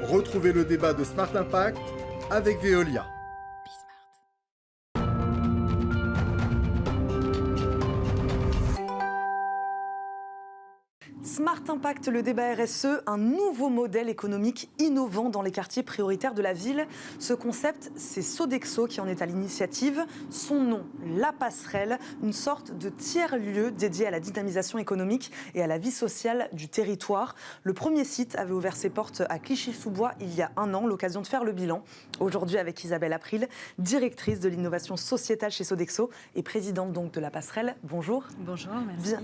Retrouvez le débat de Smart Impact avec Veolia. Smart Impact, le débat RSE, un nouveau modèle économique innovant dans les quartiers prioritaires de la ville. Ce concept, c'est Sodexo qui en est à l'initiative. Son nom, La Passerelle, une sorte de tiers-lieu dédié à la dynamisation économique et à la vie sociale du territoire. Le premier site avait ouvert ses portes à Clichy-sous-Bois il y a un an, l'occasion de faire le bilan. Aujourd'hui avec Isabelle April, directrice de l'innovation sociétale chez Sodexo et présidente donc de La Passerelle. Bonjour. Bonjour, merci.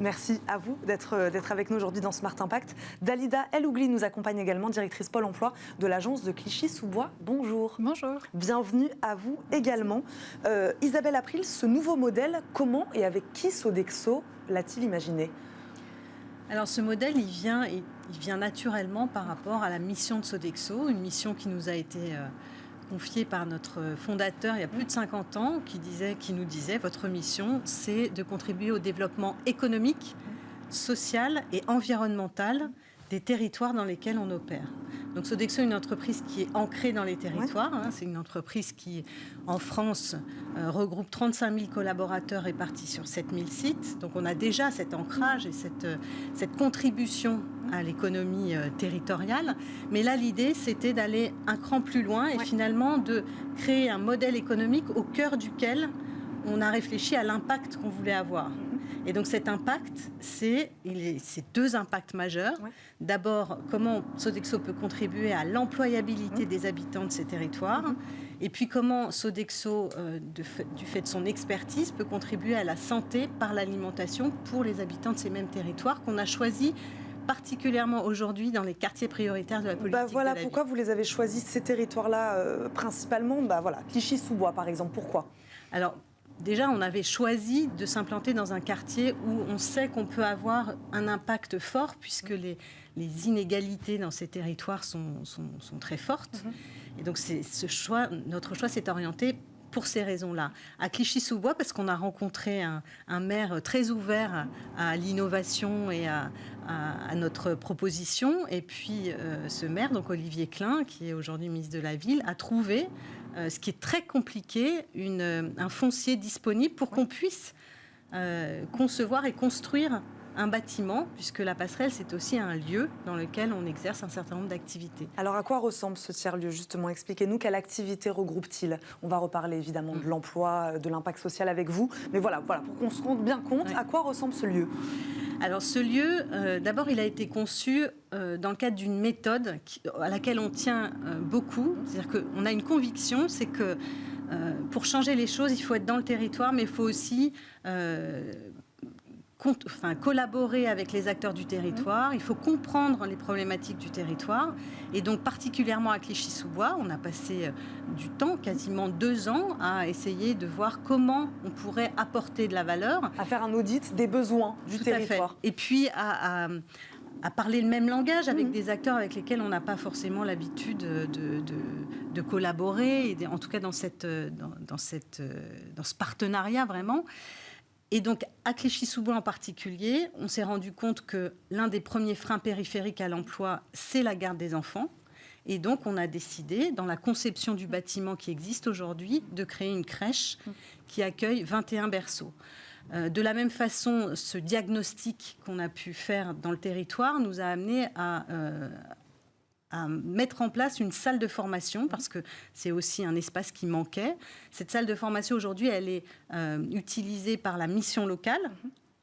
Merci à vous d'être avec nous aujourd'hui dans Smart Impact. Dalida Elougli nous accompagne également, directrice Pôle emploi de l'agence de Clichy-sous-Bois. Bonjour. Bonjour. Bienvenue à vous également. Isabelle April, ce nouveau modèle, comment et avec qui Sodexo l'a-t-il imaginé ? Alors ce modèle, il vient naturellement par rapport à la mission de Sodexo, une mission qui nous a été confiée par notre fondateur il y a plus de 50 ans, qui nous disait, votre mission, c'est de contribuer au développement économique, social et environnemental des territoires dans lesquels on opère. Donc Sodexo est une entreprise qui est ancrée dans les territoires. C'est une entreprise qui, en France, regroupe 35 000 collaborateurs répartis sur 7 000 sites. Donc on a déjà cet ancrage et cette contribution à l'économie territoriale. Mais là, l'idée, c'était d'aller un cran plus loin et finalement de créer un modèle économique au cœur duquel on a réfléchi à l'impact qu'on voulait avoir. Et donc cet impact, c'est deux impacts majeurs. D'abord, comment Sodexo peut contribuer à l'employabilité des habitants de ces territoires. Et puis comment Sodexo, du fait de son expertise, peut contribuer à la santé par l'alimentation pour les habitants de ces mêmes territoires qu'on a choisis particulièrement aujourd'hui dans les quartiers prioritaires de la politique de la ville. Pourquoi vous les avez choisis, ces territoires-là, principalement Clichy-sous-Bois, par exemple. Pourquoi ? Alors, déjà, on avait choisi de s'implanter dans un quartier où on sait qu'on peut avoir un impact fort, puisque les inégalités dans ces territoires sont très fortes. Et donc, notre choix s'est orienté pour ces raisons-là. À Clichy-sous-Bois, parce qu'on a rencontré un maire très ouvert à l'innovation et à notre proposition. Et puis, ce maire, donc Olivier Klein, qui est aujourd'hui ministre de la Ville, a trouvé ce qui est très compliqué, un foncier disponible pour qu'on puisse concevoir et construire un bâtiment, puisque la passerelle, c'est aussi un lieu dans lequel on exerce un certain nombre d'activités. Alors, à quoi ressemble ce tiers-lieu, justement ? Expliquez-nous, quelle activité regroupe-t-il ? On va reparler évidemment de l'emploi, de l'impact social avec vous, mais voilà pour qu'on se rende bien compte, à quoi ressemble ce lieu ? Alors ce lieu, d'abord, il a été conçu dans le cadre d'une méthode à laquelle on tient beaucoup. C'est-à-dire qu'on a une conviction, c'est que pour changer les choses, il faut être dans le territoire, mais il faut aussi collaborer avec les acteurs du territoire. Il faut comprendre les problématiques du territoire. Et donc, particulièrement à Clichy-sous-Bois, on a passé du temps, quasiment 2 ans, à essayer de voir comment on pourrait apporter de la valeur. À faire un audit des besoins du territoire. Et puis, à parler le même langage avec des acteurs avec lesquels on n'a pas forcément l'habitude de collaborer, et en tout cas dans ce partenariat vraiment. Et donc, à Clichy-sous-Bois en particulier, on s'est rendu compte que l'un des premiers freins périphériques à l'emploi, c'est la garde des enfants. Et donc, on a décidé, dans la conception du bâtiment qui existe aujourd'hui, de créer une crèche qui accueille 21 berceaux. De la même façon, ce diagnostic qu'on a pu faire dans le territoire nous a amené à mettre en place une salle de formation, parce que c'est aussi un espace qui manquait. Cette salle de formation, aujourd'hui, elle est utilisée par la mission locale,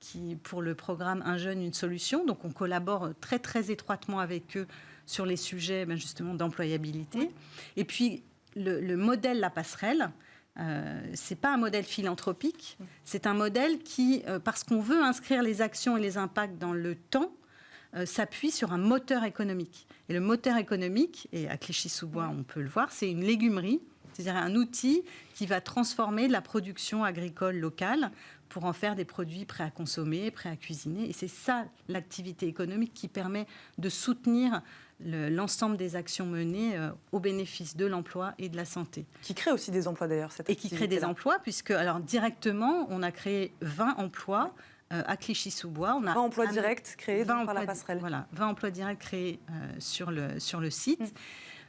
qui, pour le programme Un jeune, une solution. Donc, on collabore très, très étroitement avec eux sur les sujets, justement, d'employabilité. Et puis, le modèle La Passerelle, c'est pas un modèle philanthropique, c'est un modèle qui, parce qu'on veut inscrire les actions et les impacts dans le temps, s'appuie sur un moteur économique. Et le moteur économique, et à Clichy-sous-Bois, on peut le voir, c'est une légumerie, c'est-à-dire un outil qui va transformer la production agricole locale pour en faire des produits prêts à consommer, prêts à cuisiner. Et c'est ça, l'activité économique, qui permet de soutenir l'ensemble des actions menées au bénéfice de l'emploi et de la santé. Qui crée aussi des emplois d'ailleurs, cette activité. Et qui crée des emplois, puisque alors, directement, on a créé 20 emplois à Clichy-sous-Bois. On a 20 emplois directs créés par la passerelle. Voilà, 20 emplois directs créés sur le site.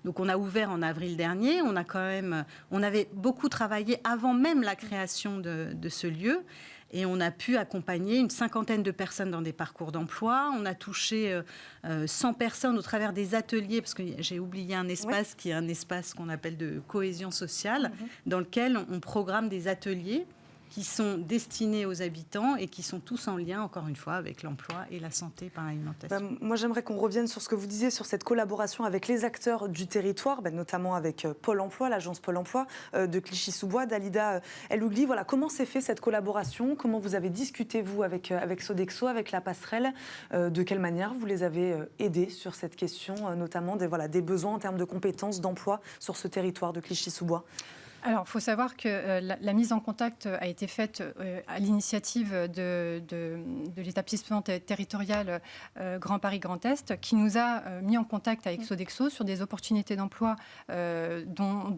Donc on a ouvert en avril dernier. On avait beaucoup travaillé avant même la création de ce lieu. Et on a pu accompagner une 50aine de personnes dans des parcours d'emploi. On a touché 100 personnes au travers des ateliers, parce que j'ai oublié un espace qui est un espace qu'on appelle de cohésion sociale, dans lequel on programme des ateliers qui sont destinés aux habitants et qui sont tous en lien, encore une fois, avec l'emploi et la santé par l'alimentation. Moi, j'aimerais qu'on revienne sur ce que vous disiez, sur cette collaboration avec les acteurs du territoire, notamment avec Pôle emploi, l'agence Pôle emploi de Clichy-sous-Bois. Dalida El-Ougli, voilà, comment s'est fait cette collaboration? Comment vous avez discuté, vous, avec Sodexo, avec la passerelle? De quelle manière vous les avez aidés sur cette question, notamment des besoins en termes de compétences, d'emploi sur ce territoire de Clichy-sous-Bois? Alors, il faut savoir que la mise en contact a été faite à l'initiative de l'établissement territorial Grand Paris Grand Est, qui nous a mis en contact avec Sodexo sur des opportunités d'emploi dont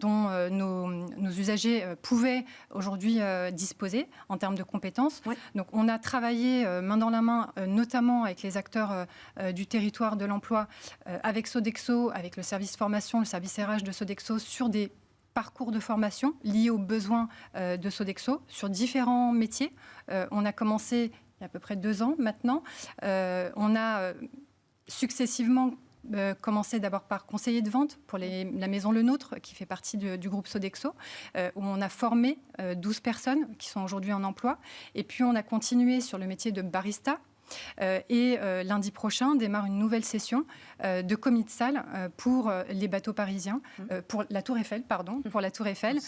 nos usagers pouvaient aujourd'hui disposer en termes de compétences. Oui. Donc, on a travaillé main dans la main, notamment avec les acteurs du territoire de l'emploi, avec Sodexo, avec le service formation, le service RH de Sodexo, sur des parcours de formation liés aux besoins de Sodexo sur différents métiers. On a commencé il y a à peu près 2 ans maintenant. On a successivement commencé d'abord par conseiller de vente pour la maison Le Nôtre, qui fait partie du groupe Sodexo, où on a formé 12 personnes qui sont aujourd'hui en emploi. Et puis on a continué sur le métier de barista. Et lundi prochain démarre une nouvelle session de commis de salle pour les bateaux parisiens, pour la Tour Eiffel,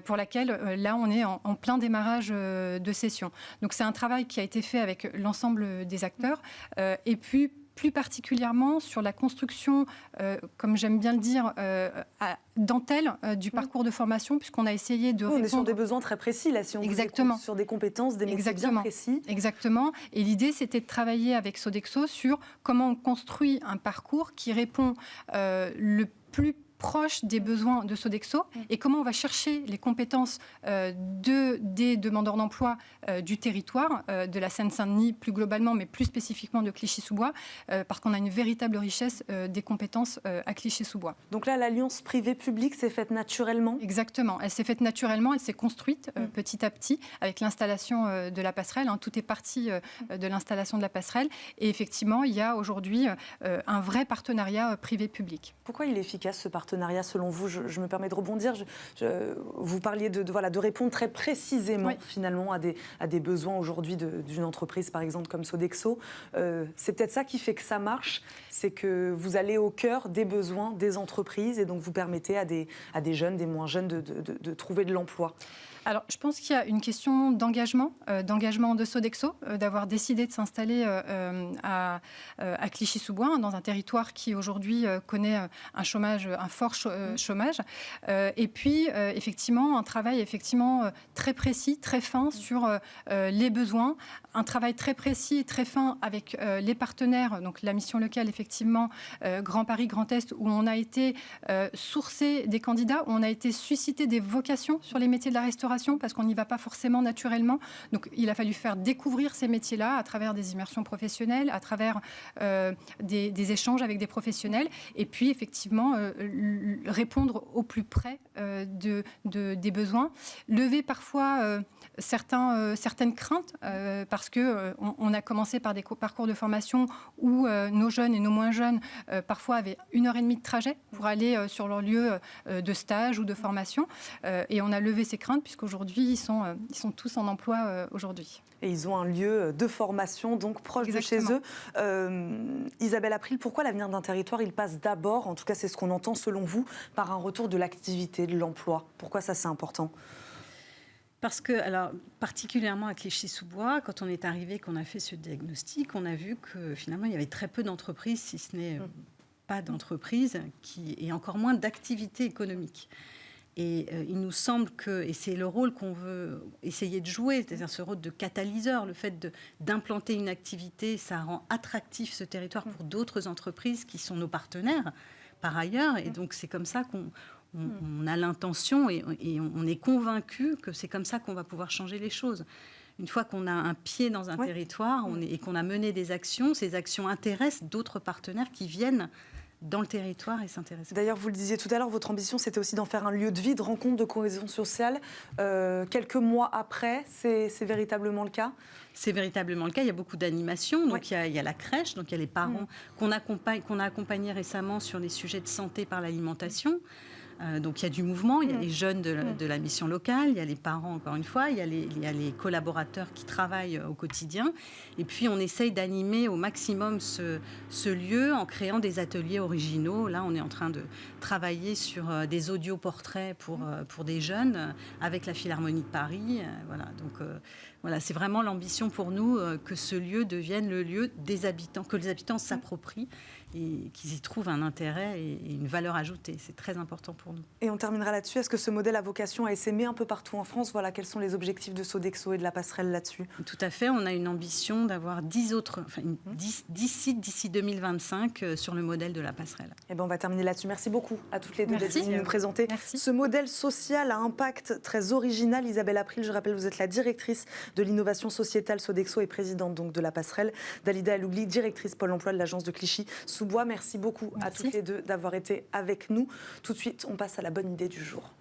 pour laquelle là on est en plein démarrage de session. Donc c'est un travail qui a été fait avec l'ensemble des acteurs et puis plus particulièrement sur la construction, comme j'aime bien le dire, à dentelle du parcours de formation, puisqu'on a essayé de répondre... On est sur des besoins très précis, là, si on Exactement. Sur des compétences, des métiers bien précis. Exactement. Et l'idée, c'était de travailler avec Sodexo sur comment on construit un parcours qui répond le plus proche des besoins de Sodexo et comment on va chercher les compétences des demandeurs d'emploi du territoire, de la Seine-Saint-Denis plus globalement, mais plus spécifiquement de Clichy-sous-Bois, parce qu'on a une véritable richesse des compétences à Clichy-sous-Bois. Donc là, l'alliance privée-publique s'est faite naturellement? Exactement. Elle s'est faite naturellement, elle s'est construite petit à petit avec l'installation de la passerelle. Tout est parti de l'installation de la passerelle. Et effectivement, il y a aujourd'hui un vrai partenariat privé-public. Pourquoi il est efficace, ce partenariat, selon vous? Je me permets de rebondir. Vous parliez de répondre très précisément, finalement, à des besoins aujourd'hui d'une entreprise, par exemple, comme Sodexo. C'est peut-être ça qui fait que ça marche, c'est que vous allez au cœur des besoins des entreprises et donc vous permettez à des jeunes, des moins jeunes, de trouver de l'emploi. Alors, je pense qu'il y a une question d'engagement de Sodexo, d'avoir décidé de s'installer à Clichy-sous-Bois, dans un territoire qui aujourd'hui connaît un fort chômage. Et puis, effectivement, un travail très précis, très fin sur les besoins, un travail très précis et très fin avec les partenaires, donc la mission locale, effectivement, Grand Paris, Grand Est, où on a été sourcé des candidats, où on a été suscité des vocations sur les métiers de la restauration, parce qu'on n'y va pas forcément naturellement. Donc, il a fallu faire découvrir ces métiers-là à travers des immersions professionnelles, à travers des échanges avec des professionnels, et puis, effectivement, répondre au plus près des besoins, lever parfois certaines craintes, parce qu'on a commencé par des parcours de formation où nos jeunes et nos moins jeunes, parfois, avaient 1h30 de trajet pour aller sur leur lieu de stage ou de formation. Et on a levé ces craintes, puisqu'aujourd'hui, ils sont tous en emploi aujourd'hui. Et ils ont un lieu de formation, donc proche Exactement. de chez eux. Isabelle April, pourquoi l'avenir d'un territoire, il passe d'abord, en tout cas c'est ce qu'on entend selon vous, par un retour de l'activité, de l'emploi? Pourquoi ça c'est important? Parce que, alors, particulièrement à Clichy-sous-Bois, quand on est arrivé, qu'on a fait ce diagnostic, on a vu que finalement il y avait très peu d'entreprises, si ce n'est pas d'entreprises, et encore moins d'activités économiques. Et il nous semble que, et c'est le rôle qu'on veut essayer de jouer, c'est-à-dire ce rôle de catalyseur, le fait d'implanter une activité, ça rend attractif ce territoire pour d'autres entreprises qui sont nos partenaires par ailleurs. Et donc c'est comme ça qu'on a l'intention et on est convaincu que c'est comme ça qu'on va pouvoir changer les choses. une fois qu'on a un pied dans un territoire et qu'on a mené des actions, ces actions intéressent d'autres partenaires qui viennent dans le territoire et s'intéressent. D'ailleurs, vous le disiez tout à l'heure, votre ambition, c'était aussi d'en faire un lieu de vie, de rencontre, de cohésion sociale. Quelques mois après, c'est véritablement le cas ? C'est véritablement le cas. Il y a beaucoup d'animations. Donc, il y a la crèche, donc il y a les parents qu'on a accompagnés récemment sur les sujets de santé par l'alimentation. Donc il y a du mouvement, il y a les jeunes de la mission locale, il y a les parents encore une fois, il y a les collaborateurs qui travaillent au quotidien. Et puis on essaye d'animer au maximum ce lieu en créant des ateliers originaux. Là on est en train de travailler sur des audioportraits pour des jeunes avec la Philharmonie de Paris. Voilà, donc voilà, c'est vraiment l'ambition pour nous que ce lieu devienne le lieu des habitants, que les habitants s'approprient et qu'ils y trouvent un intérêt et une valeur ajoutée. C'est très important pour nous. Et on terminera là-dessus. Est-ce que ce modèle a vocation à essaimer un peu partout en France ? Voilà, quels sont les objectifs de Sodexo et de la passerelle là-dessus ? Tout à fait. On a une ambition d'avoir 10 sites d'ici 2025 sur le modèle de la passerelle. Eh ben, on va terminer là-dessus. Merci beaucoup à toutes les deux d'être venues nous présenter Merci. ce modèle social à impact très original. Isabelle April, je rappelle, vous êtes la directrice de l'innovation sociétale Sodexo et présidente donc de la passerelle. Dalida Elougli, directrice Pôle emploi de l'agence de Clichy-sous-Bois. Merci beaucoup à toutes les deux d'avoir été avec nous. Tout de suite, on passe à la bonne idée du jour.